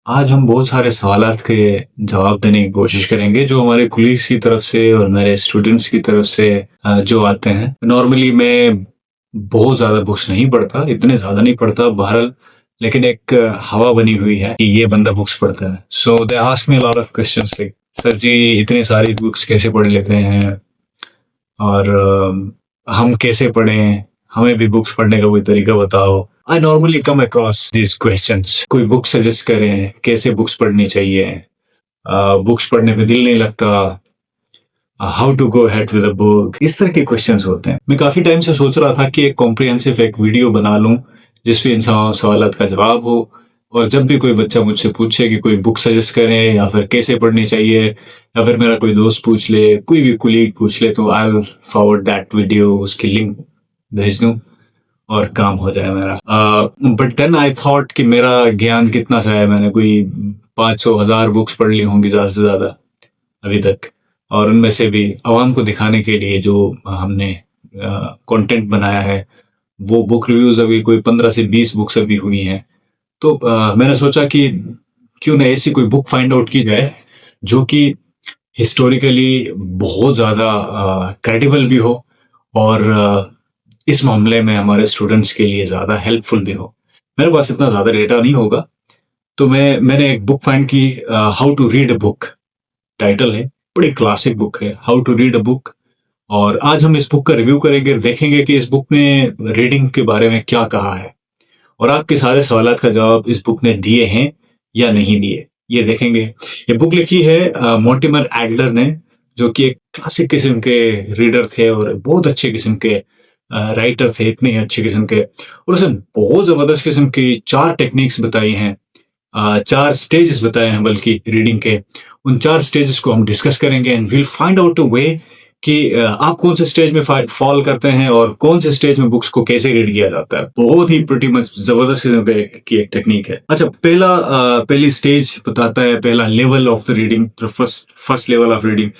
आज हम बहुत सारे सवालात के जवाब देने की कोशिश करेंगे जो हमारे कुलीग्स की तरफ से और मेरे स्टूडेंट्स की तरफ से जो आते हैं। नॉर्मली मैं बहुत ज़्यादा बुक्स नहीं पढ़ता, इतने ज़्यादा नहीं पढ़ता बहरहाल, लेकिन एक हवा बनी हुई है कि ये बंदा बुक्स पढ़ता है। So they ask me a lot of questions like sir ji इतनी सारी बुक्स कैसे पढ़ लेते हैं और हम कैसे पढ़ें, हमें भी बुक्स पढ़ने का कोई तरीका बताओ। I normally come across these questions. कोई बुक सजेस्ट करें, कैसे बुक्स पढ़नी चाहिए, बुक्स पढ़ने पे दिल नहीं लगता, how to go ahead with a book, इस तरह के क्वेश्चंस होते हैं। मैं काफी टाइम से सोच रहा था कि एक कॉम्प्रिहेंसिव एक वीडियो बना लूं जिसमें इन सवालात का जवाब हो, और जब भी कोई बच्चा मुझसे पूछे कि कोई बुक सजेस्ट करें या फिर कैसे पढ़नी चाहिए, या फिर मेरा कोई दोस्त पूछ ले, कोई भी कुलीग पूछ ले, तो I will forward that video, उसकी लिंक भेज दूं और काम हो जाए मेरा। बट देन आई थॉट कि मेरा ज्ञान कितना सा है, मैंने कोई 500,000 बुक्स पढ़ ली होंगी ज़्यादा से ज़्यादा अभी तक, और उनमें से भी आवाम को दिखाने के लिए जो हमने कंटेंट बनाया है वो बुक रिव्यूज अभी कोई 15 से 20 बुक्स अभी हुई हैं। तो मैंने सोचा कि क्यों ना ऐसी कोई बुक फाइंड आउट की जाए जो कि हिस्टोरिकली बहुत ज़्यादा क्रेडिबल भी हो और इस मामले में हमारे स्टूडेंट्स के लिए ज़्यादा हेल्पफुल भी हो। मेरे पास इतना ज़्यादा डेटा नहीं होगा, तो मैंने एक बुक फाइंड की, how to read a book title है, बड़ी क्लासिक बुक है, how to read a book. और आज हम इस बुक का रिव्यू करेंगे, देखेंगे कि इस बुक ने रीडिंग के बारे में क्या कहा है और आपके सारे सवालात का जवाब इस बुक ने दिए हैं या नहीं दिए, ये देखेंगे। ये बुक लिखी है मोर्टिमर एडलर ने, जो कि एक क्लासिक किस्म के रीडर थे और बहुत अच्छे किस्म के राइटर थे, इतने अच्छे किस्म के, और उसने बहुत जबरदस्त किस्म की 4 टेक्निक्स बताई हैं, 4 स्टेजेस बताए हैं बल्कि रीडिंग के। उन 4 स्टेजेस को हम डिस्कस करेंगे and will find out a way कि आप कौन से स्टेज में फॉल करते हैं और कौन से स्टेज में बुक्स को कैसे रीड किया जाता है। बहुत ही प्रीटी मच जबरदस्त किस्म की एक टेक्निक है। अच्छा, पहली स्टेज बताता है, पहला level of the reading, first level of reading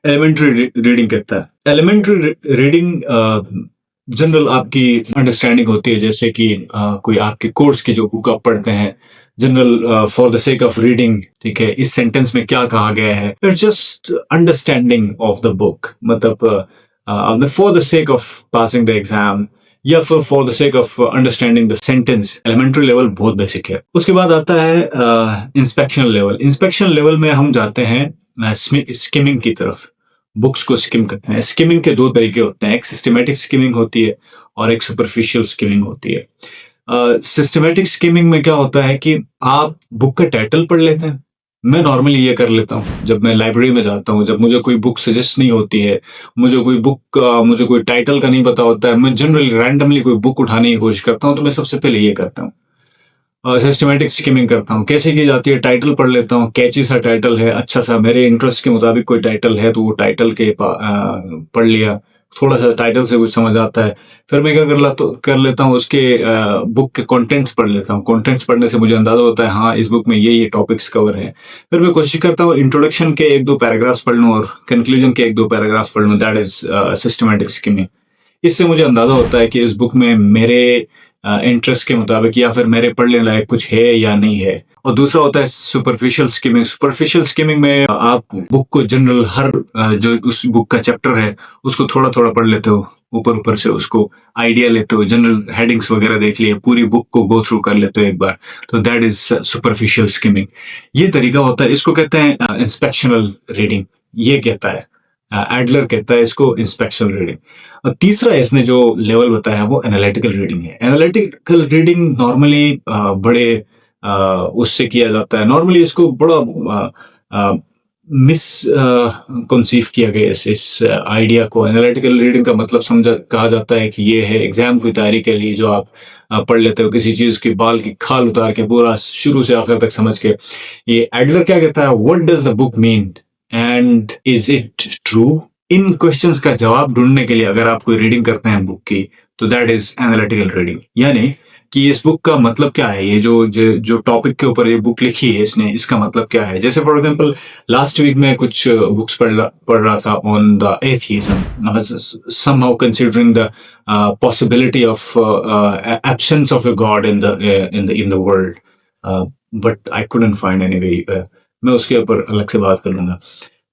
elementary reading कहता है। एलिमेंट्री रीडिंग जनरल आपकी अंडरस्टैंडिंग होती है, जैसे कि कोई आपके कोर्स की जो बुक आप पढ़ते हैं, general for the sake of reading, ठीक है, इस सेंटेंस में क्या कहा गया है, it's just understanding of the book, मतलब for the sake of passing the exam या फिर for the sake of understanding the sentence. Elementary level बहुत बेसिक है। उसके बाद आता है इंस्पेक्शन लेवल। इंस्पेक्शन लेवल में हम जाते हैं स्किमिंग की तरफ, बुक्स को स्किम करते हैं। स्किमिंग के 2 तरीके होते हैं, एक सिस्टमेटिक स्किमिंग होती है और एक सुपरफिशियल स्किमिंग होती है। सिस्टमेटिक स्किमिंग में क्या होता है कि आप बुक का टाइटल पढ़ लेते हैं। मैं नॉर्मली ये कर लेता हूँ जब मैं लाइब्रेरी में जाता हूँ, जब मुझे कोई बुक सजेस्ट नहीं होती है, मुझे कोई टाइटल का नहीं पता होता है, मैं जनरली रैंडमली कोई बुक उठाने की कोशिश करता हूँ, तो मैं सबसे पहले ये करता हूँ, सिस्टमेटिक स्किमिंग करता हूँ। कैसे की जाती है, टाइटल पढ़ लेता हूँ, कैची सा टाइटल है, अच्छा सा मेरे इंटरेस्ट के मुताबिक कोई टाइटल है तो वो टाइटल पढ़ लिया, थोड़ा सा टाइटल से कुछ समझ आता है। फिर मैं क्या कर लेता हूँ, उसके बुक के कंटेंट्स पढ़ लेता हूँ। कंटेंट्स पढ़ने से मुझे अंदाजा होता है हाँ इस बुक में ये टॉपिक्स कवर है। फिर मैं कोशिश करता हूँ इंट्रोडक्शन के 1-2 पैराग्राफ्स पढ़ लूँ और कंक्लूजन के 1-2 पैराग्राफ्स पढ़ लूँ। That is systematic skimming. इससे मुझे अंदाजा होता है कि इस बुक में मेरे इंटरेस्ट के मुताबिक या फिर मेरे पढ़ने लायक कुछ है या नहीं है। और दूसरा होता है सुपरफिशियल स्किमिंग। सुपरफिशियल स्किमिंग में आप बुक को जनरल जो उस बुक का चैप्टर है उसको थोड़ा थोड़ा पढ़ लेते हो, ऊपर ऊपर से उसको आइडिया लेते हो, जनरल हेडिंग्स वगैरह देख लिए, पूरी बुक को गो थ्रू कर लेते हो एक बार, तो दैट इज सुपरफिशियल स्किमिंग। ये तरीका होता है, इसको कहते हैं इंस्पेक्शनल रीडिंग। ये कहता है एडलर कहता है इसको इंस्पेक्शनल रीडिंग। और तीसरा इसने जो लेवल बताया है वो एनालिटिकल रीडिंग है। एनालिटिकल रीडिंग नॉर्मली बड़े उससे किया जाता है। नॉर्मली इसको बड़ा मिस कंसीव किया गया इस आइडिया को। एनालिटिकल रीडिंग का मतलब कहा जाता है कि ये है एग्जाम की तैयारी के लिए जो आप पढ़ लेते हो, किसी चीज की बाल की खाल उतार के पूरा शुरू से आखिर तक समझ के। ये एडलर क्या कहता है, what does the book mean and is it true. In questions का जवाब ढूंढने के लिए अगर आप कोई रीडिंग करते हैं बुक की, तो दैट इज एनालिटिकल रीडिंग। यानी कि इस बुक का मतलब क्या है, ये जो टॉपिक के ऊपर ये बुक लिखी है इसने, इसका मतलब क्या है। जैसे फॉर एग्जांपल लास्ट वीक में कुछ बुक्स पढ़ रहा था on the atheism, somehow considering the possibility of absence of a god in the world. But I couldn't find any way. मैं उसके ऊपर अलग से बात कर लूंगा।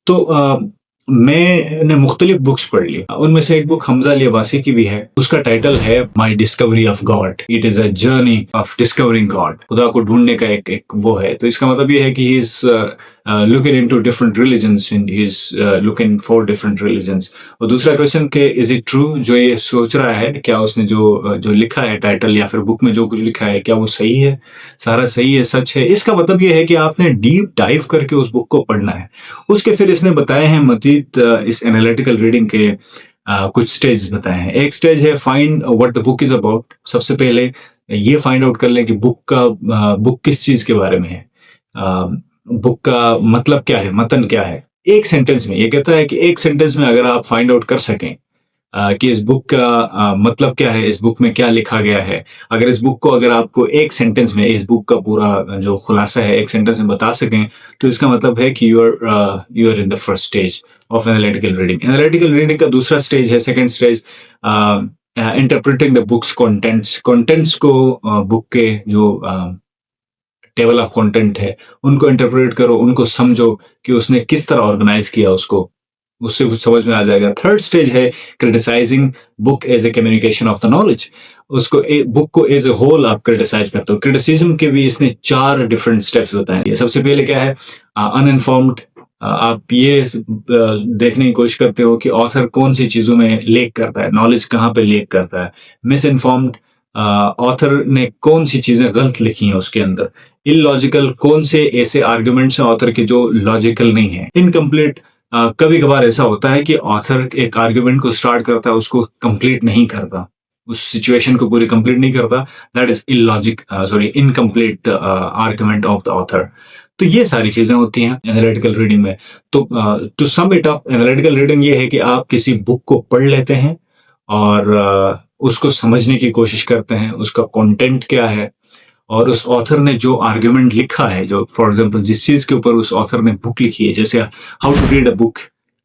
तो मैंने मुख्तलिफ बुक्स पढ़ ली। उनमें से एक बुक हमजा अली अब्बासी की भी है। उसका टाइटल है my discovery of God. It is a journey of discovering God. खुदा को ढूंढने का एक वो है। तो इसका मतलब ये है कि he is looking into different religions and he is looking for different religions. और दूसरा क्वेश्चन के इज इट ट्रू, जो ये सोच रहा है क्या उसने जो लिखा है टाइटल या फिर बुक में जो कुछ लिखा है क्या वो सही है, सारा सही है, सच है। इसका मतलब ये है कि आपने डीप डाइव करके उस बुक को पढ़ना है। उसके फिर इसने बताए हैं मजीद इस एनालिटिकल रीडिंग के कुछ स्टेज बताए हैं। एक स्टेज है find what the book is about. सबसे पहले ये फाइंड आउट कर लें कि बुक किस चीज के बारे में है, बुक का मतलब क्या है, मतन क्या है। एक सेंटेंस में ये कहता है कि एक सेंटेंस में अगर आप फाइंड आउट कर सकें कि इस बुक का मतलब क्या है, इस बुक में क्या लिखा गया है, अगर इस बुक को अगर आपको एक सेंटेंस में इस बुक का पूरा जो खुलासा है एक सेंटेंस में बता सकें, तो इसका मतलब है कि you are in the first stage of analytical reading. Analytical reading का दूसरा स्टेज है, second stage, interpreting the book's contents को बुक के जो टेबल ऑफ कंटेंट है उनको इंटरप्रेट करो, उनको समझो कि उसने किस तरह ऑर्गेनाइज किया उसको, उससे कुछ समझ में आ जाएगा। थर्ड स्टेज है criticising book as a communication of the knowledge. उसको बुक को एज ए होल आप क्रिटिसाइज करते हो। क्रिटिसिज्म के भी इसने 4 डिफरेंट स्टेप्स बताए हैं। सबसे पहले क्या है, अनइन्फॉर्म्ड। आप ये देखने की कोशिश करते हो कि ऑथर कौन सी चीजों में लेक करता है, नॉलेज कहाँ पे लेक करता है। मिस इन्फॉर्म्ड, ऑथर ने कौन सी चीजें गलत लिखी हैं उसके अंदर। इलॉजिकल, कौन से ऐसे आर्ग्यूमेंट्स हैं ऑथर के जो लॉजिकल नहीं है। इनकम्प्लीट, कभी कभार ऐसा होता है कि ऑथर एक आर्ग्यूमेंट को स्टार्ट करता है उसको कंप्लीट नहीं करता, उस सिचुएशन को पूरी कंप्लीट नहीं करता। That is incomplete argument of the author. तो ये सारी चीजें होती हैं एनालिटिकल रीडिंग में। तो to sum it up, analytical reading ये है कि आप किसी बुक को पढ़ लेते हैं और उसको समझने की कोशिश करते हैं, उसका कंटेंट क्या है और उस ऑथर ने जो आर्ग्यूमेंट लिखा है, जो फॉर एग्जांपल जिस चीज के ऊपर उस ऑथर ने बुक लिखी है, जैसे how to read a book,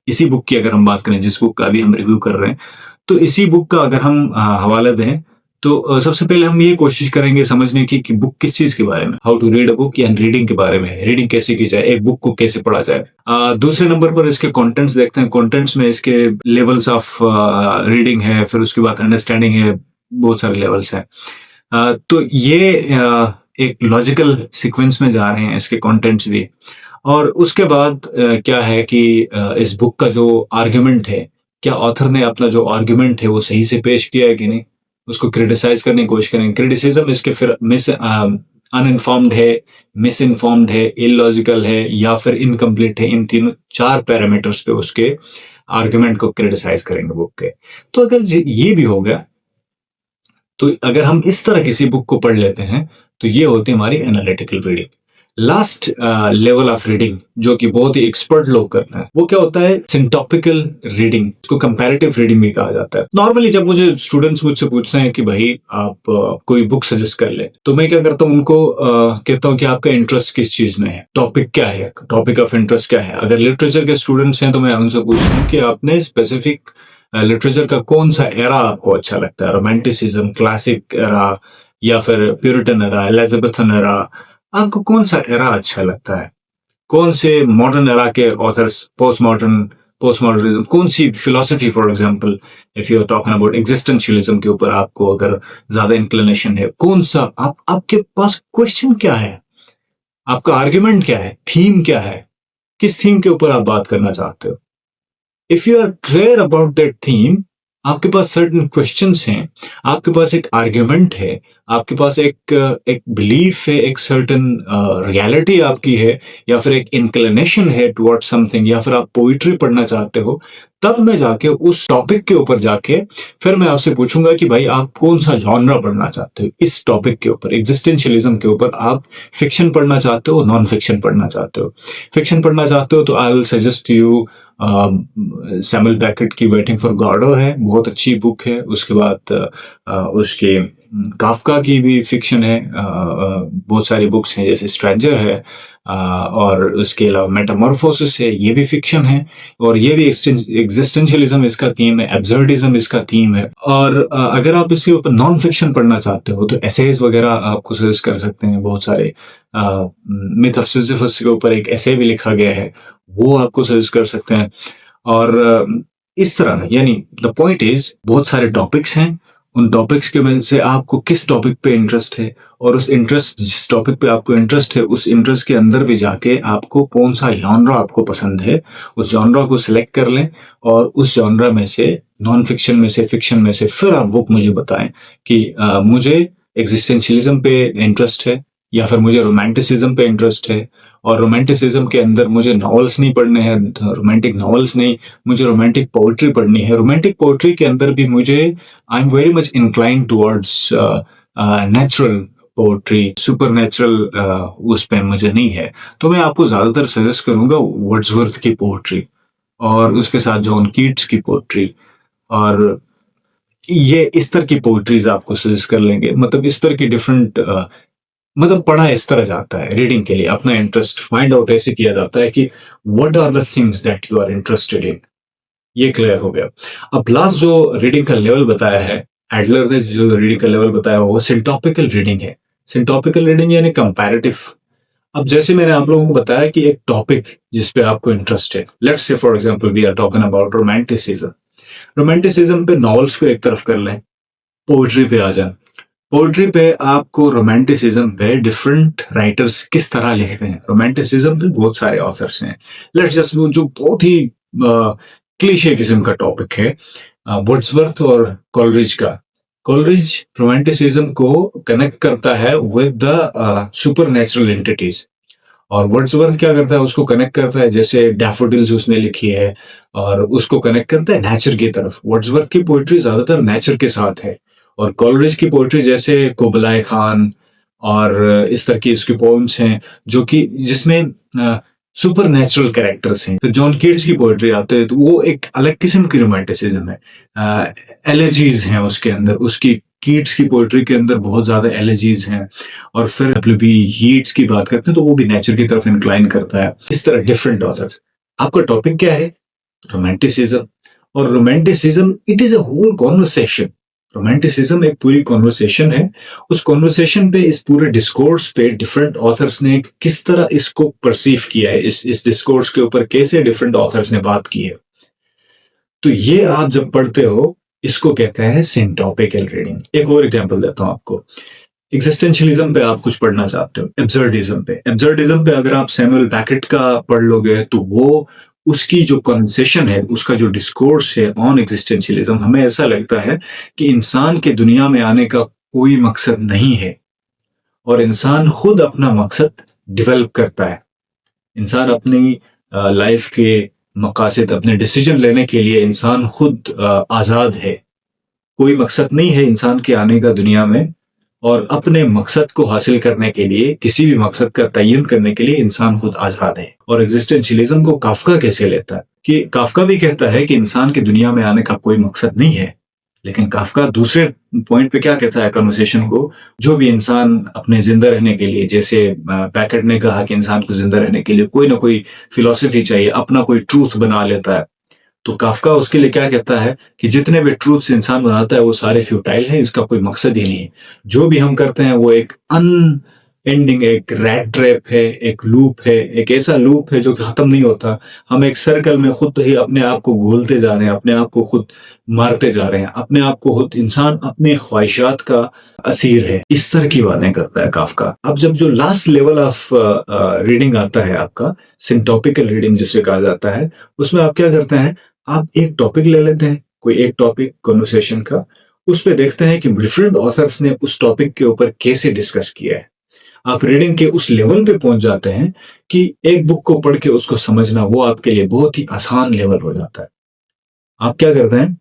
इसी बुक की अगर हम बात करें, जिस बुक का अभी हम रिव्यू कर रहे हैं, तो इसी बुक का अगर हम हवाला दें तो सबसे पहले हम ये कोशिश करेंगे समझने की कि बुक किस चीज के बारे में, how to read a book या रीडिंग के बारे में, रीडिंग कैसे की जाए, एक बुक को कैसे पढ़ा जाए। दूसरे नंबर पर इसके कंटेंट्स देखते हैं। कंटेंट्स में इसके लेवल्स ऑफ रीडिंग है, फिर उसके बाद अंडरस्टैंडिंग है, बहुत सारे लेवल्स हैं। तो ये एक लॉजिकल सीक्वेंस में जा रहे हैं इसके कंटेंट्स भी। और उसके बाद क्या है कि इस बुक का जो आर्ग्यूमेंट है, क्या ऑथर ने अपना जो आर्ग्यूमेंट है वो सही से पेश किया है कि नहीं, उसको क्रिटिसाइज करने की कोशिश करेंगे। क्रिटिसिज्म इसके फिर अनइन्फॉर्म्ड है, मिस इन्फॉर्म्ड है, इलॉजिकल है या फिर इनकम्प्लीट है। इन तीनों 4 पैरामीटर्स पे उसके आर्ग्यूमेंट को क्रिटिसाइज करेंगे बुक के। तो अगर ये भी हो गया, तो अगर हम इस तरह किसी बुक को पढ़ लेते हैं तो ये होती है हमारी analytical reading. Last level of reading जो कि बहुत ही एक्सपर्ट लोग करते हैं, वो क्या होता है, सिंटॉपिकल रीडिंग। इसको कंपैरेटिव रीडिंग भी कहा जाता है। नॉर्मली जब मुझे स्टूडेंट्स मुझसे पूछते हैं कि भाई आप कोई बुक सजेस्ट कर ले, तो मैं क्या करता हूँ, उनको कहता हूँ कि आपका इंटरेस्ट किस चीज में है, टॉपिक क्या है, टॉपिक ऑफ इंटरेस्ट क्या है। अगर लिटरेचर के स्टूडेंट्स हैं तो मैं उनसे पूछता हूँ कि आपने स्पेसिफिक लिटरेचर का कौन सा एरा आपको अच्छा लगता है, रोमांटिसिज्म, क्लासिक एरा या फिर प्यूरिटन एरा, एलिजाबेथन एरा, आपको कौन सा एरा अच्छा लगता है। कौन से मॉडर्न एरा के ऑथर्स, पोस्ट मॉडर्निज्म, कौन सी philosophy, for example if you are talking about existentialism के ऊपर आपको अगर ज्यादा इंक्लिनेशन है, कौन सा आपके पास क्वेश्चन क्या है, आपका आर्ग्यूमेंट क्या है, थीम क्या है, किस थीम के ऊपर आप बात करना चाहते हो। If you are clear about that theme, आपके पास सर्टेन क्वेश्चंस हैं, आपके पास एक आर्ग्यूमेंट है, आपके पास एक बिलीफ है, एक सर्टेन रियलिटी आपकी है, या फिर एक इंक्लिनेशन है टुवर्ड समथिंग, या फिर आप पोइट्री पढ़ना चाहते हो, तब मैं जाके उस टॉपिक के ऊपर जाके फिर मैं आपसे पूछूंगा कि भाई आप कौन सा जॉनरा पढ़ना चाहते हो। इस टॉपिक के ऊपर, एग्जिस्टेंशियलिज्म के ऊपर, आप फिक्शन पढ़ना चाहते हो, नॉन फिक्शन पढ़ना चाहते हो। फिक्शन पढ़ना चाहते हो तो I will suggest you Samuel Beckett की वेटिंग फॉर गॉडो है, बहुत अच्छी बुक है। उसके बाद उसके काफका की भी फिक्शन है, बहुत सारी बुक्स हैं, जैसे स्ट्रेंजर है, और उसके अलावा मेटामॉर्फोसिस है, ये भी फिक्शन है, और ये भी एग्जिस्टेंशियलिज्म इसका थीम है, एब्सर्डिज्म इसका थीम है। और अगर आप इसके ऊपर नॉन फिक्शन पढ़ना चाहते हो तो एसेज वगैरह आपको सजेस्ट कर सकते हैं बहुत सारे। मिथ ऑफ सिसिफस के ऊपर एक ऐसे भी लिखा गया है, वो आपको सजेस्ट कर सकते हैं। और इस तरह यानी द पॉइंट इज बहुत सारे टॉपिक्स हैं, उन टॉपिक्स के वजह से आपको किस टॉपिक पे इंटरेस्ट है, और उस इंटरेस्ट जिस टॉपिक पे आपको इंटरेस्ट है उस इंटरेस्ट के अंदर भी जाके आपको कौन सा जॉनरा आपको पसंद है, उस जॉनरा को सिलेक्ट कर लें, और उस जॉनरा में से, नॉन फिक्शन में से, फिक्शन में से फिर आप बुक मुझे बताएं कि मुझे एग्जिस्टेंशियलिज्म पे इंटरेस्ट है, या फिर मुझे रोमांटिसिज्म पे इंटरेस्ट है, और रोमांटिसिज्म के अंदर मुझे नॉवेल्स नहीं पढ़ने हैं, रोमांटिक नॉवेल्स नहीं, मुझे रोमांटिक पोइट्री पढ़नी है। रोमांटिक पोइट्री के अंदर भी मुझे I am very much inclined towards natural poetry, super natural उस पे मुझे नहीं है, तो मैं आपको ज्यादातर सजेस्ट करूंगा वर्ड्सवर्थ की पोइट्री, और उसके साथ जॉन कीट्स की पोइट्री, और ये इस तरह की पोइट्रीज आपको सजेस्ट कर लेंगे। मतलब इस तरह की डिफरेंट मतलब पढ़ा इस तरह जाता है रीडिंग के लिए, अपना इंटरेस्ट फाइंड आउट ऐसे किया जाता है कि what are the things that you are interested in, ये क्लियर हो गया। अब लास्ट जो रीडिंग का लेवल बताया है एडलर ने, जो रीडिंग का लेवल बताया वो सिंटॉपिकल रीडिंग है। सिंटॉपिकल रीडिंग यानी कंपैरेटिव। अब जैसे मैंने आप लोगों को बताया कि एक टॉपिक जिस पे आपको इंटरेस्ट है, let's say for example we are talking about romanticism. Romanticism पे नॉवेल्स को एक तरफ कर लें, पोएट्री पे आ जाए। पोएट्री पे आपको रोमांटिसिज्म पे डिफरेंट राइटर्स किस तरह लिखते हैं। रोमांटिसिज्म पे बहुत सारे ऑथर्स हैं। लेट्स जस्ट जो बहुत ही क्लीशे किस्म का टॉपिक है, वर्ड्सवर्थ और कॉलरिज का। कॉलरिज रोमांटिसिज्म को कनेक्ट करता है with the super natural entities, और वर्ड्सवर्थ क्या करता है, उसको कनेक्ट करता है, जैसे डैफोडिल्स उसने लिखी है, और उसको कनेक्ट करता है नेचर की तरफ। वर्ड्सवर्थ की पोइट्री ज्यादातर नेचर के साथ है, और कॉलरिज की पोइट्री जैसे कुबलाई खान और इस तरह की उसकी पोएम्स हैं जो कि जिसमें सुपर नेचुरल कैरेक्टर्स हैं। फिर जॉन कीट्स की पोइट्री आते हैं तो वो एक अलग किस्म की रोमांटिसिज्म है, एलेजीज हैं उसके अंदर, उसकी कीट्स की पोइट्री के अंदर बहुत ज्यादा एलेजीज हैं। और फिर डब्ल्यू.बी. यीट्स की बात करते हैं तो वो भी नेचर की तरफ इंक्लाइन करता है। इस तरह डिफरेंट ऑथर्स। आपका टॉपिक क्या है? रोमांटिसिज्म। और romanticism it is a whole conversation. Romanticism एक पूरी कॉन्वर्सेशन है। उस कॉन्वर्सेशन पे, इस पूरे डिस्कोर्स पे डिफरेंट ऑथर्स ने किस तरह इसको परसीव किया है, इस डिस्कोर्स के ऊपर कैसे डिफरेंट ऑथर्स ने बात की है। तो ये आप जब पढ़ते हो इसको कहते हैं सिंटॉपिकल रीडिंग। एक और एग्जांपल देता हूं आपको। एग्जिस्टेंशियलिज्म पे आप कुछ पढ़ना चाहते हो, एब्सर्डिज्म पे। एब्सर्डिज्म पे अगर आप सैमुअल बैकेट का पढ़ लोगे तो वो उसकी जो कॉन्वर्सेशन है, उसका जो डिस्कोर्स है ऑन एग्जिस्टेंशियलिज्म, हमें ऐसा लगता है कि इंसान के दुनिया में आने का कोई मकसद नहीं है, और इंसान खुद अपना मकसद डेवलप करता है। इंसान अपनी लाइफ के मकासद, अपने डिसीजन लेने के लिए इंसान खुद आजाद है। कोई मकसद नहीं है इंसान के आने का दुनिया में, और अपने मकसद को हासिल करने के लिए, किसी भी मकसद का तयन करने के लिए इंसान खुद आजाद है। और एग्जिस्टेंशियलिज्म को काफका कैसे लेता है कि काफका भी कहता है कि इंसान की दुनिया में आने का कोई मकसद नहीं है, लेकिन काफका दूसरे पॉइंट पे क्या कहता है कन्वर्सेशन को, जो भी इंसान अपने जिंदा रहने के लिए, जैसे बैकेट ने कहा कि इंसान को जिंदा रहने के लिए कोई ना कोई फिलॉसफी चाहिए, अपना कोई ट्रूथ बना लेता है, तो काफका उसके लिए क्या कहता है कि जितने भी ट्रूथ्स इंसान बनाता है वो सारे फ्यूटाइल हैं, इसका कोई मकसद ही नहीं है। जो भी हम करते हैं वो एक एंडिंग, एक रैट ट्रैप है, एक लूप है, एक ऐसा लूप है जो खत्म नहीं होता। हम एक सर्कल में खुद ही अपने आप को घोलते जा रहे हैं, अपने आप को खुद मारते जा रहे हैं, अपने आप को खुद, इंसान अपने ख्वाहिशात का असीर है। इस तरह की बातें करता है काफका। अब जब जो लास्ट लेवल ऑफ रीडिंग आता है आपका, सिंटॉपिकल रीडिंग जिसे कहा जाता है, उसमें आप क्या करते हैं, आप एक टॉपिक ले लेते हैं, कोई एक टॉपिक कॉन्वर्सेशन का, उस पे देखते हैं कि डिफरेंट ऑथर्स ने उस टॉपिक के ऊपर कैसे डिस्कस किया है। आप रीडिंग के उस लेवल पे पहुंच जाते हैं कि एक बुक को पढ़ के उसको समझना वो आपके लिए बहुत ही आसान लेवल हो जाता है। आप क्या करते हैं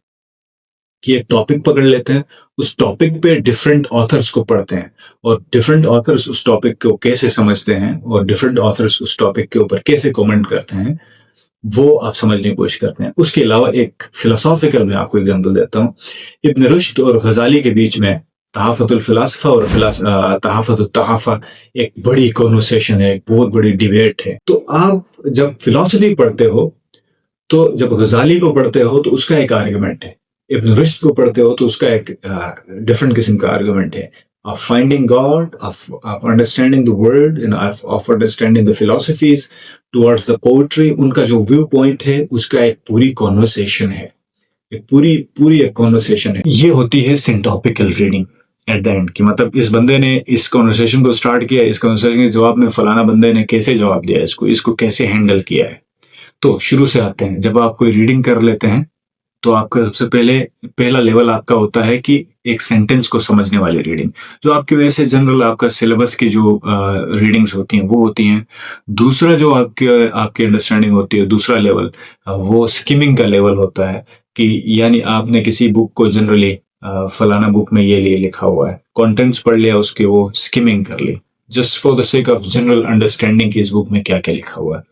कि एक टॉपिक पकड़ लेते हैं, उस टॉपिक पे डिफरेंट ऑथर्स को पढ़ते हैं, और डिफरेंट ऑथर्स उस टॉपिक को कैसे समझते हैं, और डिफरेंट ऑथर्स उस टॉपिक के ऊपर कैसे कमेंट करते हैं, वो आप समझने की कोशिश करते हैं। उसके अलावा एक फिलोसॉफिकल में आपको एग्जांपल देता हूँ। इब्न रुश्द और गजाली के बीच में तहाफतुल फिलासफा और तहाफतुत तहाफा एक बड़ी कॉन्वर्सेशन है, एक बहुत बड़ी डिबेट है। तो आप जब फिलॉसफी पढ़ते हो, तो जब गजाली को पढ़ते हो तो उसका एक आर्गुमेंट है, इब्न रुश्द को पढ़ते हो तो उसका एक डिफरेंट किस्म का आर्गुमेंट है, of finding God, of understanding the world, of understanding the philosophies towards the poetry. उनका जो व्यू पॉइंट है उसका एक पूरी कॉन्वर्सेशन है, एक पूरी पूरी एक कॉन्वर्सेशन है। ये होती है syntopical reading at the end, कि मतलब इस बंदे ने इस कॉन्वर्सेशन को स्टार्ट किया, इस कॉन्वर्सेशन के जवाब में फलाना बंदे ने कैसे जवाब दिया, इसको कैसे हैंडल किया है। तो शुरू से आते हैं। जब आप कोई रीडिंग कर लेते हैं तो आपका सबसे पहला लेवल आपका होता है कि एक सेंटेंस को समझने वाली रीडिंग, जो आपकी वजह से जनरल आपका सिलेबस की जो रीडिंग्स होती हैं वो होती हैं। दूसरा जो आपकी अंडरस्टैंडिंग होती है, दूसरा लेवल, वो स्किमिंग का लेवल होता है, कि यानी आपने किसी बुक को जनरली फलाना बुक में ये लिखा हुआ है, कंटेंट्स पढ़ लिया उसके, वो स्किमिंग कर ली just for the sake of general understanding कि इस बुक में क्या क्या लिखा हुआ है।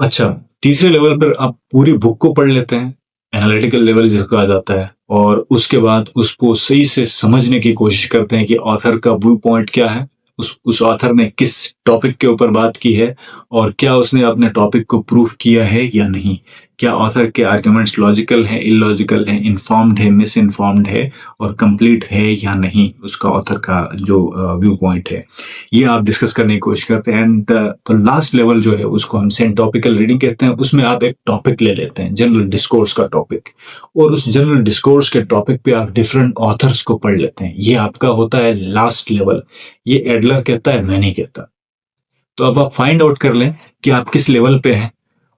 अच्छा, तीसरे लेवल पर आप पूरी बुक को पढ़ लेते हैं, एनालिटिकल लेवल जिसको कहा जाता है, और उसके बाद उसको सही से समझने की कोशिश करते हैं कि ऑथर का व्यू पॉइंट क्या है, उस ऑथर ने किस टॉपिक के ऊपर बात की है, और क्या उसने अपने टॉपिक को प्रूफ किया है या नहीं, क्या ऑथर के आर्ग्यूमेंट्स लॉजिकल हैं, इलॉजिकल हैं, इन्फॉर्म्ड है, मिस इन्फॉर्म्ड है, और कंप्लीट है या नहीं उसका ऑथर का जो व्यू पॉइंट है, ये आप डिस्कस करने की कोशिश करते हैं। एंड द लास्ट लेवल जो है उसको हम सेंटॉपिकल रीडिंग कहते हैं। उसमें आप एक टॉपिक ले लेते हैं, जनरल डिस्कोर्स का टॉपिक, और उस जनरल डिस्कोर्स के टॉपिक पे आप डिफरेंट ऑथर्स को पढ़ लेते हैं। ये आपका होता है लास्ट लेवल। ये एडलर कहता है, मैं नहीं कहता। तो अब आप फाइंड आउट कर लें कि आप किस लेवल पे हैं,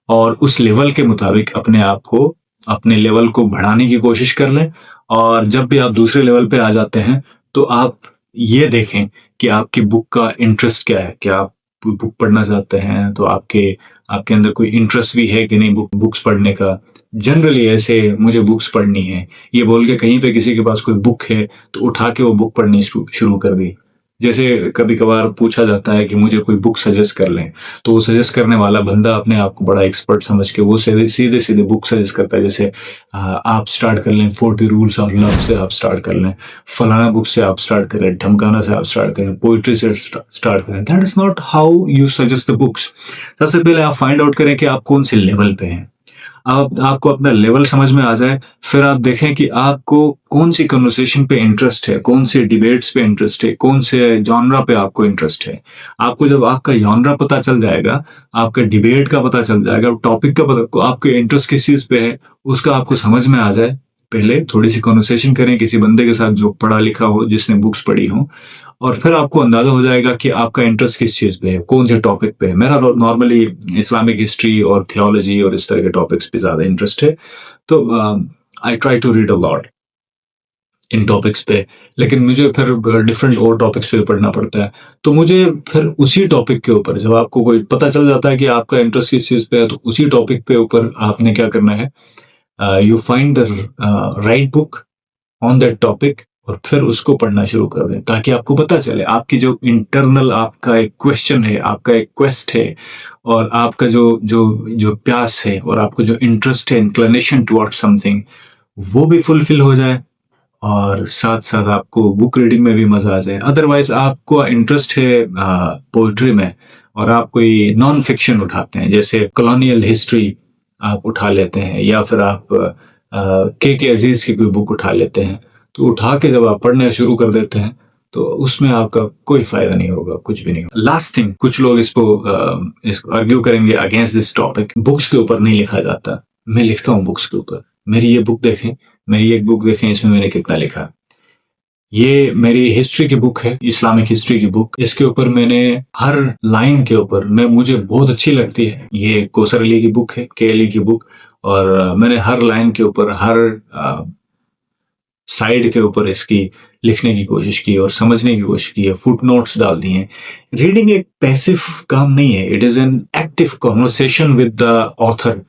और उस लेवल के मुताबिक अपने आप को, अपने लेवल को बढ़ाने की कोशिश कर लें। और जब भी आप दूसरे लेवल पे आ जाते हैं तो आप ये देखें कि आपकी बुक का इंटरेस्ट क्या है। क्या आप बुक पढ़ना चाहते हैं, तो आपके अंदर कोई इंटरेस्ट भी है कि नहीं बुक्स पढ़ने का। जनरली ऐसे मुझे बुक्स पढ़नी है ये बोल के कहीं पे किसी के पास कोई बुक है तो उठा के वो बुक पढ़नी शुरू कर दी। जैसे कभी कभार पूछा जाता है कि मुझे कोई बुक सजेस्ट कर लें, तो वो सजेस्ट करने वाला बंदा अपने आप को बड़ा एक्सपर्ट समझ के वो सीधे सीधे बुक सजेस्ट करता है। जैसे आप स्टार्ट कर लें 40 रूल्स ऑफ लव से, आप स्टार्ट कर लें फलाना बुक से, आप स्टार्ट करें ढमकाना से, आप स्टार्ट करें पोइट्री से स्टार्ट करें। That is not how you suggest the books. सबसे पहले आप फाइंड आउट करें कि आप कौन से लेवल पे हैं। आपको अपना लेवल समझ में आ जाए, फिर आप देखें कि आपको कौन सी कन्वर्सेशन पे इंटरेस्ट है, कौन से डिबेट्स पे इंटरेस्ट है, कौन से जॉनरा पे आपको इंटरेस्ट है। आपको जब आपका जॉनरा पता चल जाएगा, आपका डिबेट का पता चल जाएगा, टॉपिक का पता, आपके इंटरेस्ट किस चीज पे है उसका आपको समझ में आ जाए, पहले थोड़ी सी कन्वर्सेशन करें किसी बंदे के साथ जो पढ़ा लिखा हो, जिसने बुक्स पढ़ी हो, और फिर आपको अंदाजा हो जाएगा कि आपका इंटरेस्ट किस चीज पे है, कौन से टॉपिक पे है। मेरा नॉर्मली इस्लामिक हिस्ट्री और थियोलॉजी और इस तरह के टॉपिक्स पे ज्यादा इंटरेस्ट है, तो I try to read a lot in topics पे। लेकिन मुझे फिर डिफरेंट और टॉपिक्स पे पढ़ना पड़ता है, तो मुझे फिर उसी टॉपिक के ऊपर, जब आपको कोई पता चल जाता है कि आपका इंटरेस्ट किस चीज पे है, तो उसी टॉपिक पे ऊपर आपने क्या करना है, you find the right book on that topic, और फिर उसको पढ़ना शुरू कर दें, ताकि आपको पता चले आपकी जो इंटरनल आपका एक क्वेश्चन है, आपका एक क्वेस्ट है, और आपका जो जो जो प्यास है, और आपको जो इंटरेस्ट है, इंक्लिनेशन टुवर्ड समथिंग, वो भी फुलफिल हो जाए, और साथ साथ आपको बुक रीडिंग में भी मजा आ जाए। अदरवाइज आपको इंटरेस्ट है पोइट्री में, और आप कोई नॉन फिक्शन उठाते हैं, जैसे कॉलोनियल हिस्ट्री आप उठा लेते हैं, या फिर आप के अजीज की कोई बुक उठा लेते हैं, तो उठा के जब आप पढ़ना शुरू कर देते हैं तो उसमें आपका कोई फायदा नहीं होगा, कुछ भी नहीं होगा। लास्ट थिंग, कुछ लोग इसको आर्ग्यू करेंगे अगेंस्ट दिस टॉपिक, बुक्स के ऊपर नहीं लिखा जाता। मैं लिखता हूँ बुक्स के ऊपर। मेरी ये बुक देखें, मेरी एक बुक देखें, इसमें मैंने कितना लिखा। ये मेरी हिस्ट्री की बुक है, इस्लामिक हिस्ट्री की बुक। इसके ऊपर मैंने हर लाइन के ऊपर, मुझे बहुत अच्छी लगती है, ये कोसर अली की बुक है, के अली की बुक, और मैंने हर लाइन के ऊपर, हर साइड के ऊपर इसकी लिखने की कोशिश की और समझने की कोशिश की है, फुट नोट्स डाल दिए हैं। रीडिंग एक पैसिव काम नहीं है, it is an active conversation with the author,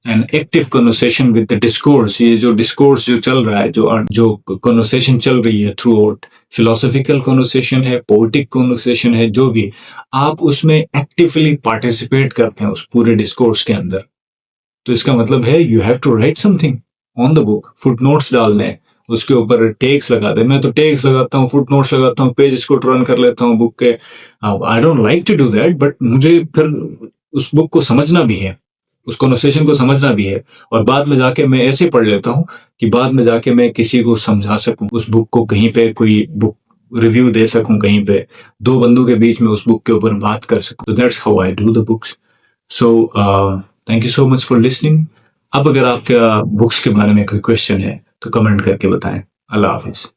an active conversation with the discourse. ये जो डिस्कोर्स जो चल रहा है, जो कॉन्वर्सेशन चल रही है थ्रू आउट, फिलोसॉफिकल कॉन्वर्सेशन है, पोएटिक कॉन्वर्सेशन है, जो भी, आप उसमें एक्टिवली पार्टिसिपेट करते हैं उस पूरे डिस्कोर्स के अंदर। तो इसका मतलब है you have to write something on the book, footnotes डाल दें, उसके ऊपर टेक्स लगा दे। मैं तो टेक्स लगाता हूँ, फुट नोट्स लगाता हूँ, पेज को टर्न कर लेता हूँ बुक के। I don't like to do that, but मुझे फिर उस बुक को समझना भी है, उस कॉन्वर्सेशन को समझना भी है, और बाद में जाके मैं ऐसे पढ़ लेता हूँ कि बाद में जाके मैं किसी को समझा सकूं उस बुक को। कहीं पे कोई बुक रिव्यू दे सकूं कहीं पे, दो बंदों के बीच में उस बुक के ऊपर बात कर सकूं। That's how I do the books. So thank you so much for listening. अब अगर आपका बुक्स के बारे में कोई क्वेश्चन है तो कमेंट करके बताएं। अल्लाह हाफिज।